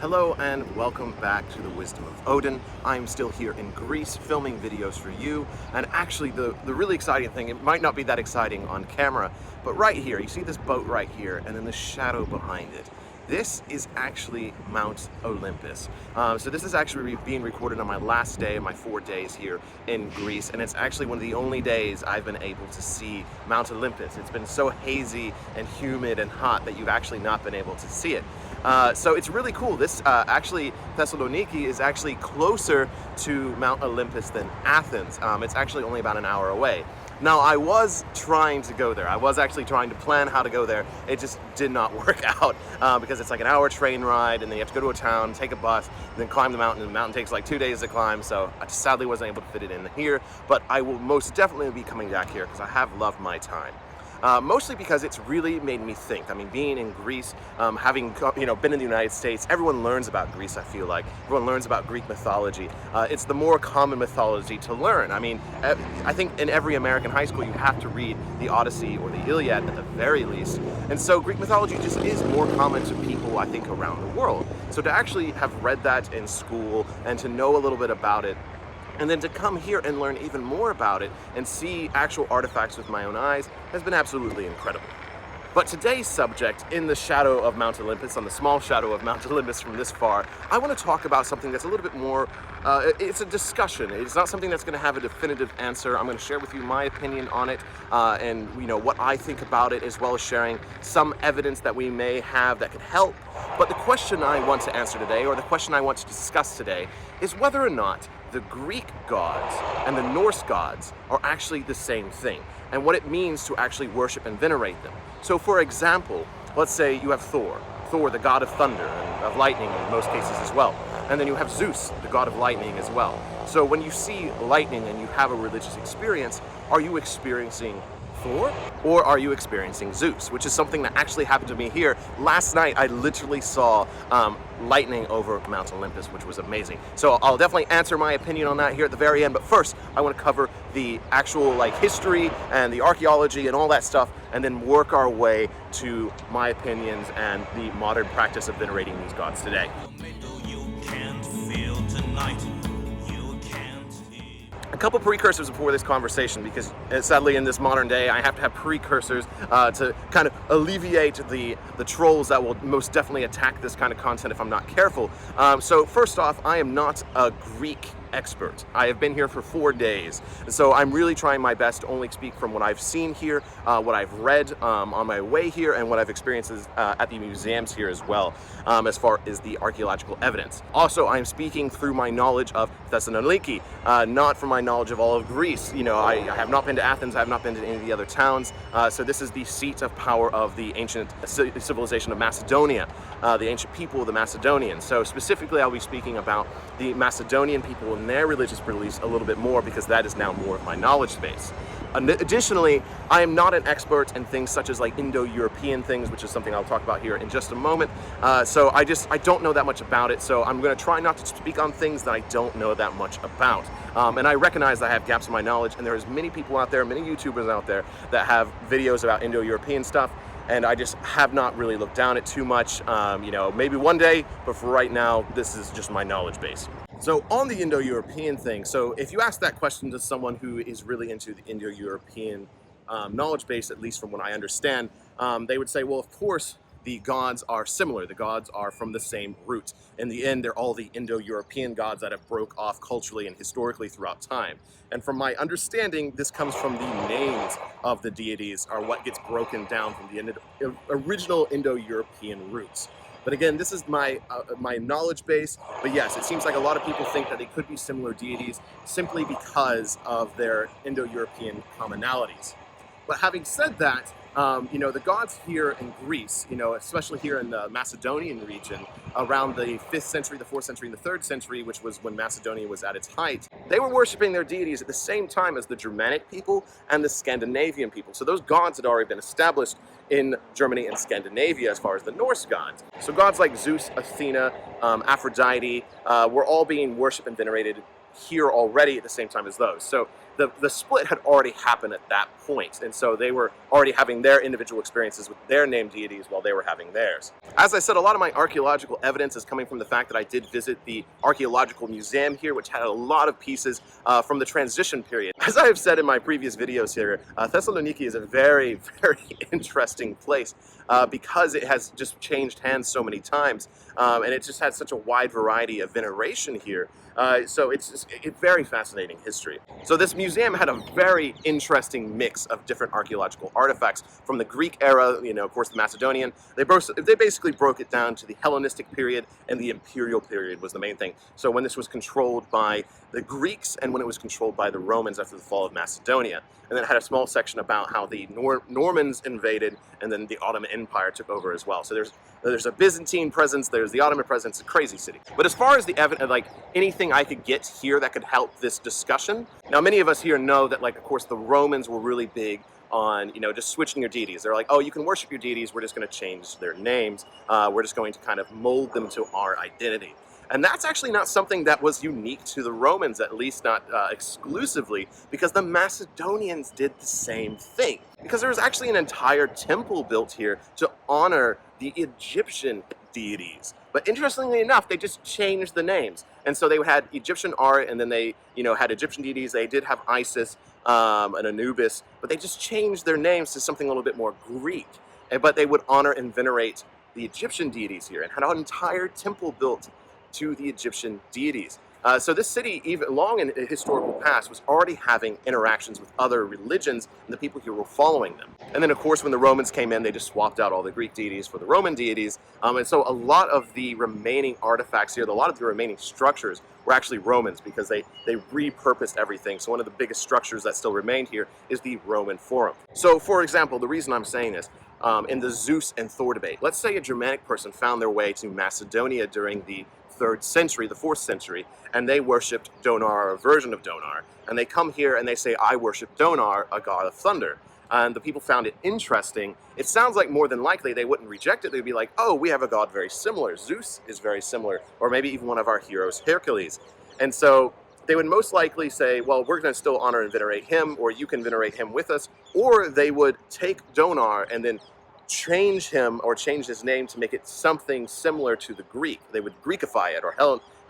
Hello and welcome back to the Wisdom of Odin. I'm still here in Greece filming videos for you, and actually the really exciting thing, it might not be that exciting on camera, but right here, you see this boat right here and then the shadow behind it. This is actually Mount Olympus. So this is actually being recorded on my last day of my 4 days here in Greece, and it's actually one of the only days I've been able to see Mount Olympus. It's been so hazy and humid and hot that you've actually not been able to see it. So it's really cool. This actually, Thessaloniki is actually closer to Mount Olympus than Athens. It's actually only about an hour away. Now, I was trying to go there. I was actually trying to plan how to go there. It just did not work out because it's like an hour train ride, and then you have to go to a town, take a bus, and then climb the mountain. And the mountain takes like 2 days to climb, so I just sadly wasn't able to fit it in here. But I will most definitely be coming back here because I have loved my time. Mostly because it's really made me think. I mean, being in Greece, having been in the United States, everyone learns about Greece, I feel like. Everyone learns about Greek mythology. It's the more common mythology to learn. I mean, I think in every American high school you have to read the Odyssey or the Iliad at the very least. And so Greek mythology just is more common to people, I think, around the world. So to actually have read that in school and to know a little bit about it, and then to come here and learn even more about it and see actual artifacts with my own eyes has been absolutely incredible. But today's subject, in the shadow of Mount Olympus, on the small shadow of Mount Olympus from this far, I want to talk about something that's a little bit more, it's a discussion. It's not something that's going to have a definitive answer. I'm going to share with you my opinion on it and what I think about it, as well as sharing some evidence that we may have that could help. But the question I want to answer today, or the question I want to discuss today, is whether or not the Greek gods and the Norse gods are actually the same thing, and what it means to actually worship and venerate them. So for example, let's say you have Thor, the god of thunder and of lightning in most cases as well. And then you have Zeus, the god of lightning as well. So when you see lightning and you have a religious experience, are you experiencing Thor, or are you experiencing Zeus? Which is something that actually happened to me here. Last night, I literally saw lightning over Mount Olympus, which was amazing. So I'll definitely answer my opinion on that here at the very end, but first, I want to cover the actual history and the archaeology and all that stuff, and then work our way to my opinions and the modern practice of venerating these gods today. A couple precursors before this conversation, because sadly in this modern day I have to have precursors to kind of alleviate the trolls that will most definitely attack this kind of content if I'm not careful. So first off, I am not a Greek expert. I have been here for 4 days, so I'm really trying my best to only speak from what I've seen here, what I've read on my way here, and what I've experienced at the museums here as well, as far as the archaeological evidence. Also, I'm speaking through my knowledge of Thessaloniki, not from my knowledge of all of Greece. I have not been to Athens, I have not been to any of the other towns, so this is the seat of power of the ancient civilization of Macedonia, the ancient people of the Macedonians. So specifically, I'll be speaking about the Macedonian people and their religious beliefs a little bit more, because that is now more of my knowledge space. Additionally, I am not an expert in things such as Indo-European things, which is something I'll talk about here in just a moment. So I don't know that much about it, so I'm going to try not to speak on things that I don't know that much about. And I recognize that I have gaps in my knowledge, and there's many people out there, many YouTubers out there that have videos about Indo-European stuff, and I just have not really looked down it too much. Maybe one day, but for right now, this is just my knowledge base. So on the Indo-European thing, so if you ask that question to someone who is really into the Indo-European knowledge base, at least from what I understand, they would say, well, of course, the gods are similar. The gods are from the same root. In the end, they're all the Indo-European gods that have broke off culturally and historically throughout time. And from my understanding, this comes from the names of the deities, are what gets broken down from the original Indo-European roots. But again, this is my knowledge base. But yes, it seems like a lot of people think that they could be similar deities simply because of their Indo-European commonalities. But having said that, the gods here in Greece, especially here in the Macedonian region, around the 5th century, the 4th century, and the 3rd century, which was when Macedonia was at its height, they were worshiping their deities at the same time as the Germanic people and the Scandinavian people. So those gods had already been established in Germany and Scandinavia as far as the Norse gods. So gods like Zeus, Athena, Aphrodite were all being worshipped and venerated here already at the same time as those. So the split had already happened at that point, and so they were already having their individual experiences with their named deities while they were having theirs. As I said, a lot of my archaeological evidence is coming from the fact that I did visit the archaeological museum here, which had a lot of pieces from the transition period. As I have said in my previous videos here, Thessaloniki is a very, very interesting place because it has just changed hands so many times, and it just has such a wide variety of veneration here. So it's very fascinating history. So this museum had a very interesting mix of different archaeological artifacts from the Greek era, you know, of course the Macedonian. They basically broke it down to the Hellenistic period, and the imperial period was the main thing. So when this was controlled by the Greeks and when it was controlled by the Romans after the fall of Macedonia. And then it had a small section about how the Normans invaded and then the Ottoman Empire took over as well. So there's a Byzantine presence, there's the Ottoman presence, a crazy city. But as far as the evidence, like anything I could get here that could help this discussion, now many of us here know that, like, of course the Romans were really big on, you know, just switching your deities. They're like, oh, you can worship your deities, we're just going to change their names. We're just going to kind of mold them to our identity. And that's actually not something that was unique to the Romans, at least not exclusively, because the Macedonians did the same thing. Because there was actually an entire temple built here to honor the Egyptian deities. But interestingly enough, they just changed the names. And so they had Egyptian art, and then they, you know, had Egyptian deities. They did have Isis and Anubis, but they just changed their names to something a little bit more Greek. But they would honor and venerate the Egyptian deities here, and had an entire temple built to the Egyptian deities. So this city, even long in the historical past, was already having interactions with other religions, and the people here were following them. And then of course when the Romans came in, they just swapped out all the Greek deities for the Roman deities. And so a lot of the remaining artifacts here, a lot of the remaining structures were actually Romans, because they repurposed everything. So one of the biggest structures that still remained here is the Roman Forum. So for example, the reason I'm saying this, in the Zeus and Thor debate, let's say a Germanic person found their way to Macedonia during the 3rd century, the 4th century, and they worshipped Donar, or a version of Donar, and they come here and they say, I worship Donar, a god of thunder. And the people found it interesting. It sounds like more than likely they wouldn't reject it. They'd be like, oh, we have a god very similar. Zeus is very similar, or maybe even one of our heroes, Hercules. And so they would most likely say, well, we're going to still honor and venerate him, or you can venerate him with us. Or they would take Donar and then change him, or change his name to make it something similar to the Greek. They would Greekify it, or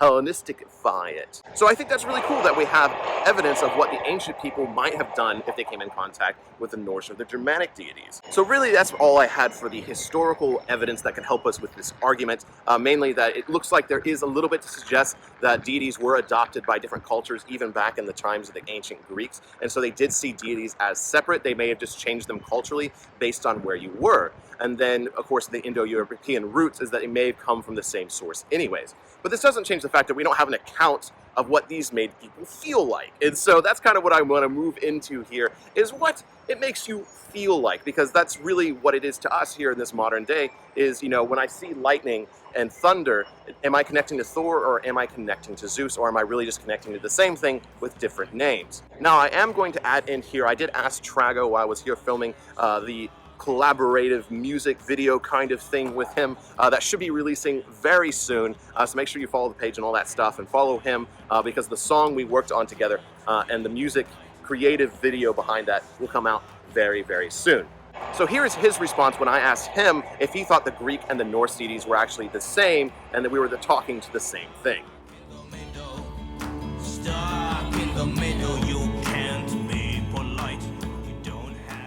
Hellenisticify it. So I think that's really cool that we have evidence of what the ancient people might have done if they came in contact with the Norse or the Germanic deities. So really that's all I had for the historical evidence that can help us with this argument, mainly that it looks like there is a little bit to suggest that deities were adopted by different cultures even back in the times of the ancient Greeks, and so they did see deities as separate. They may have just changed them culturally based on where you were. And then, of course, the Indo-European roots is that it may have come from the same source anyways. But this doesn't change the fact that we don't have an account of what these made people feel like. And so that's kind of what I want to move into here, is what it makes you feel like, because that's really what it is to us here in this modern day, is, you know, when I see lightning and thunder, am I connecting to Thor, or am I connecting to Zeus, or am I really just connecting to the same thing with different names? Now, I am going to add in here, I did ask Trago while I was here filming the collaborative music video kind of thing with him that should be releasing very soon, so make sure you follow the page and all that stuff, and follow him because the song we worked on together and the music creative video behind that will come out very, very soon. So here is his response when I asked him if he thought the Greek and the Norse deities were actually the same, and that we were talking to the same thing.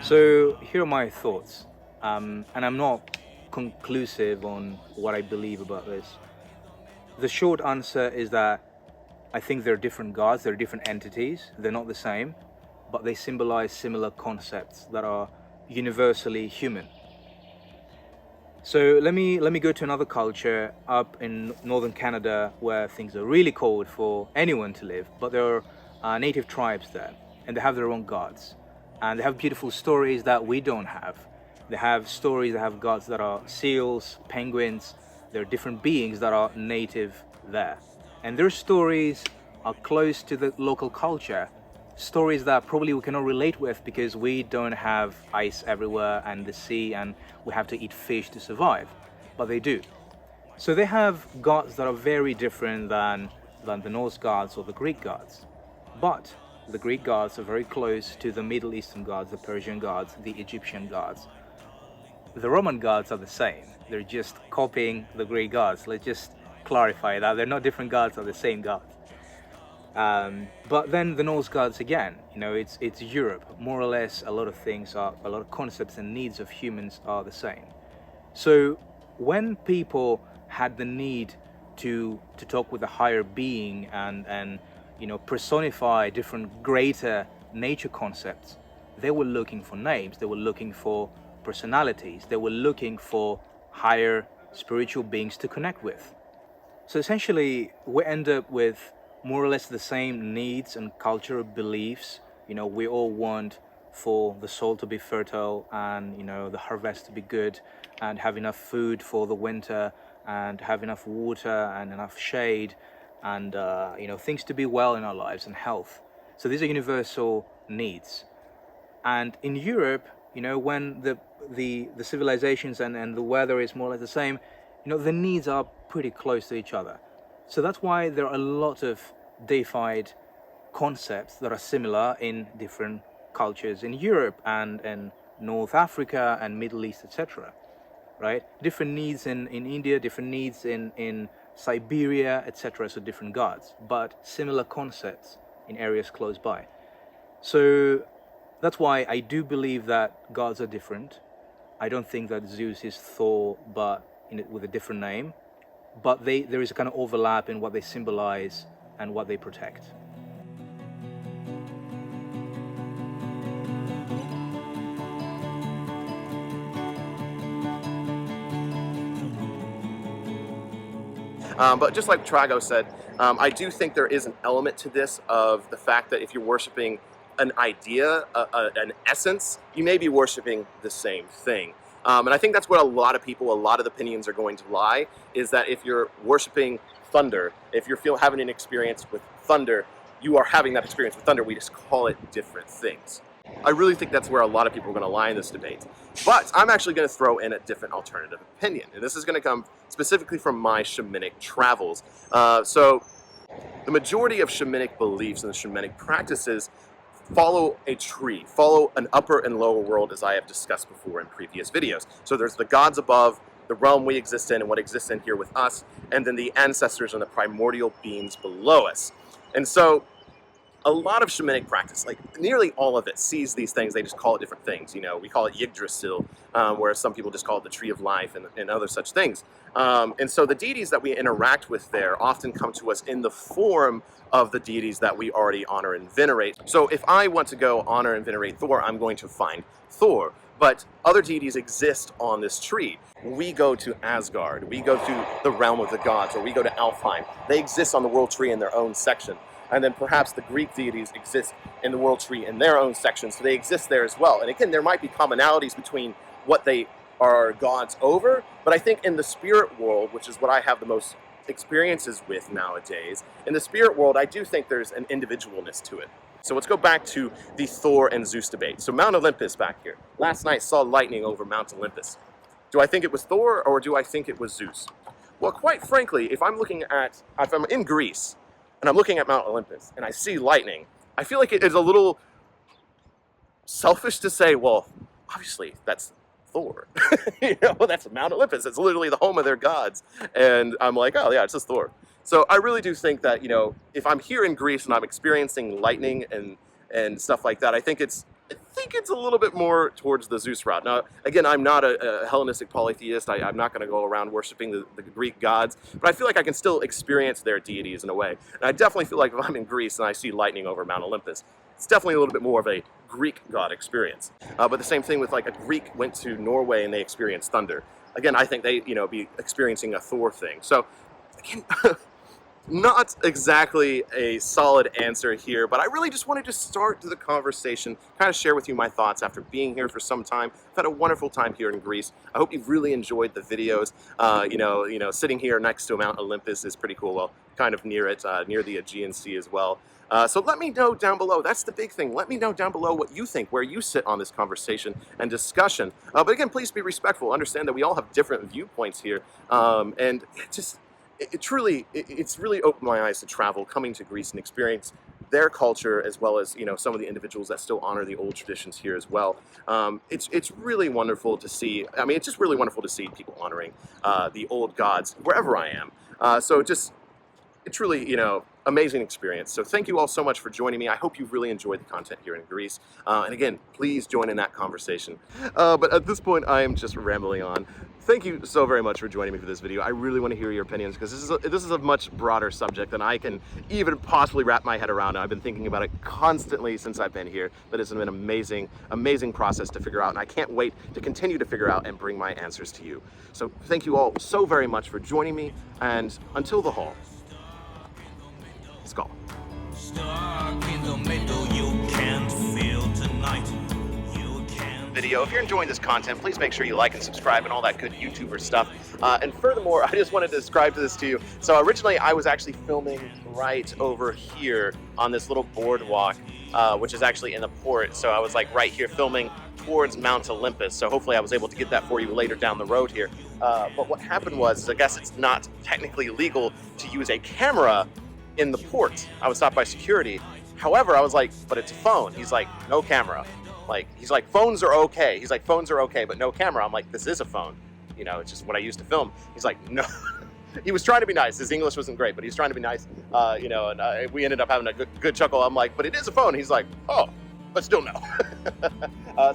So here are my thoughts, and I'm not conclusive on what I believe about this. The short answer is that I think they're different gods, they're different entities, they're not the same, but they symbolize similar concepts that are universally human. So let me go to another culture up in northern Canada where things are really cold for anyone to live, but there are native tribes there, and they have their own gods. And they have beautiful stories that we don't have. They have stories that have gods that are seals, penguins. There are different beings that are native there. And their stories are close to the local culture. Stories that probably we cannot relate with because we don't have ice everywhere and the sea, and we have to eat fish to survive. But they do. So they have gods that are very different than the Norse gods or the Greek gods. But the Greek gods are very close to the Middle Eastern gods, the Persian gods, the Egyptian gods. The Roman gods are the same. They're just copying the Greek gods. Let's just clarify that. They're not different gods, they're the same gods. But then the Norse gods again, it's Europe. More or less, a lot of concepts and needs of humans are the same. So when people had the need to talk with a higher being and personify different greater nature concepts, they were looking for names, they were looking for personalities, they were looking for higher spiritual beings to connect with. So essentially, we end up with more or less the same needs and cultural beliefs. We all want for the soil to be fertile and, the harvest to be good and have enough food for the winter and have enough water and enough shade and, things to be well in our lives and health. So these are universal needs. And in Europe, when the civilizations and the weather is more or less the same, the needs are pretty close to each other. So that's why there are a lot of deified concepts that are similar in different cultures in Europe and North Africa and Middle East, etc. Right? Different needs in India, different needs in Siberia, etc. So different gods, but similar concepts in areas close by. So that's why I do believe that gods are different. I don't think that Zeus is Thor, but with a different name. But there is a kind of overlap in what they symbolize and what they protect. But just like Trago said, I do think there is an element to this of the fact that if you're worshiping an idea, an essence, you may be worshiping the same thing. And I think that's what a lot of the opinions are going to lie, is that if you're worshiping thunder, if you're having an experience with thunder, you are having that experience with thunder. We just call it different things. I really think that's where a lot of people are going to lie in this debate. But I'm actually going to throw in a different alternative opinion. And this is going to come specifically from my shamanic travels. So the majority of shamanic beliefs and the shamanic practices follow a tree, follow an upper and lower world, as I have discussed before in previous videos. So there's the gods above, the realm we exist in and what exists in here with us, and then the ancestors and the primordial beings below us. And so a lot of shamanic practice, like nearly all of it, sees these things. They just call it different things. We call it Yggdrasil, where some people just call it the Tree of Life and other such things. And so the deities that we interact with there often come to us in the form of the deities that we already honor and venerate. So if I want to go honor and venerate Thor, I'm going to find Thor. But other deities exist on this tree. We go to Asgard, we go to the realm of the gods, or we go to Alfheim. They exist on the world tree in their own section. And then perhaps the Greek deities exist in the world tree in their own section, so they exist there as well. And again, there might be commonalities between what they are gods over, but I think in the spirit world, which is what I have the most experiences with nowadays, in the spirit world, I do think there's an individualness to it. So let's go back to the Thor and Zeus debate. So Mount Olympus back here. Last night saw lightning over Mount Olympus. Do I think it was Thor or do I think it was Zeus? Well, quite frankly, if I'm in Greece, and I'm looking at Mount Olympus, and I see lightning, I feel like it is a little selfish to say, well, obviously, that's Thor. That's Mount Olympus. It's literally the home of their gods. And I'm like, oh, yeah, it's just Thor. So I really do think that, if I'm here in Greece and I'm experiencing lightning and stuff like that, I think it's a little bit more towards the Zeus route. Now, again, I'm not a Hellenistic polytheist. I'm not going to go around worshiping the Greek gods, but I feel like I can still experience their deities in a way. And I definitely feel like if I'm in Greece and I see lightning over Mount Olympus, it's definitely a little bit more of a Greek god experience. But the same thing with like a Greek went to Norway and they experienced thunder. Again, I think they, be experiencing a Thor thing. So, again, not exactly a solid answer here, but I really just wanted to start the conversation, kind of share with you my thoughts after being here for some time. I've had a wonderful time here in Greece. I hope you've really enjoyed the videos. Sitting here next to Mount Olympus is pretty cool. Well, kind of near it, near the Aegean Sea as well. So let me know down below. That's the big thing. Let me know down below what you think, where you sit on this conversation and discussion. But again, please be respectful. Understand that we all have different viewpoints here, and it's really opened my eyes to travel, coming to Greece and experience their culture, as well as, you know, some of the individuals that still honor the old traditions here as well. It's really wonderful to see. I mean, it's just really wonderful to see people honoring the old gods wherever I am. So just, it's really, you know, amazing experience. So thank you all so much for joining me. I hope you've really enjoyed the content here in Greece. And again, please join in that conversation. But at this point, I am just rambling on. Thank you so very much for joining me for this video. I really want to hear your opinions, because this is a much broader subject than I can even possibly wrap my head around. I've been thinking about it constantly since I've been here. But it's been an amazing, amazing process to figure out, and I can't wait to continue to figure out and bring my answers to you. So thank you all so very much for joining me, and until the hall, Skål. Stuck in the middle, you can't feel tonight. Video. If you're enjoying this content, please make sure you like and subscribe and all that good YouTuber stuff. And furthermore, I just wanted to describe this to you. So originally I was actually filming right over here on this little boardwalk, which is actually in the port. So I was like right here filming towards Mount Olympus. So hopefully I was able to get that for you later down the road here. But what happened was, I guess it's not technically legal to use a camera in the port. I was stopped by security. However, I was like, but it's a phone. He's like, no camera. Like, he's like, phones are okay. He's like, phones are okay, but no camera. I'm like, this is a phone. You know, it's just what I used to film. He's like, no. He was trying to be nice. His English wasn't great, but he was trying to be nice. You know, and we ended up having a good chuckle. I'm like, but it is a phone. He's like, oh, but still no.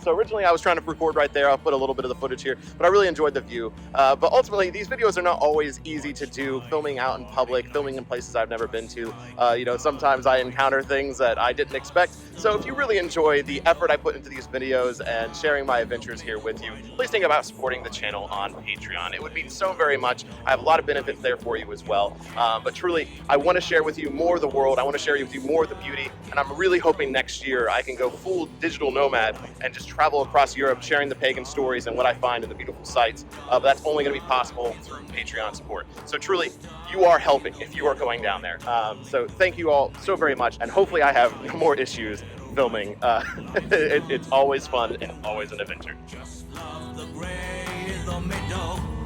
So originally I was trying to record right there. I'll put a little bit of the footage here, but I really enjoyed the view. But ultimately, these videos are not always easy to do, filming out in public, filming in places I've never been to. You know, sometimes I encounter things that I didn't expect. So if you really enjoy the effort I put into these videos and sharing my adventures here with you, please think about supporting the channel on Patreon. It would mean so very much. I have a lot of benefits there for you as well. But truly, I want to share with you more of the world. I want to share with you more of the beauty. And I'm really hoping next year I can go full digital nomad and just travel across Europe, sharing the pagan stories and what I find in the beautiful sites. But that's only going to be possible through Patreon support. So truly, you are helping if you are going down there. So thank you all so very much. And hopefully I have no more issues filming. It's always fun and always an adventure. Just love the gray in the middle.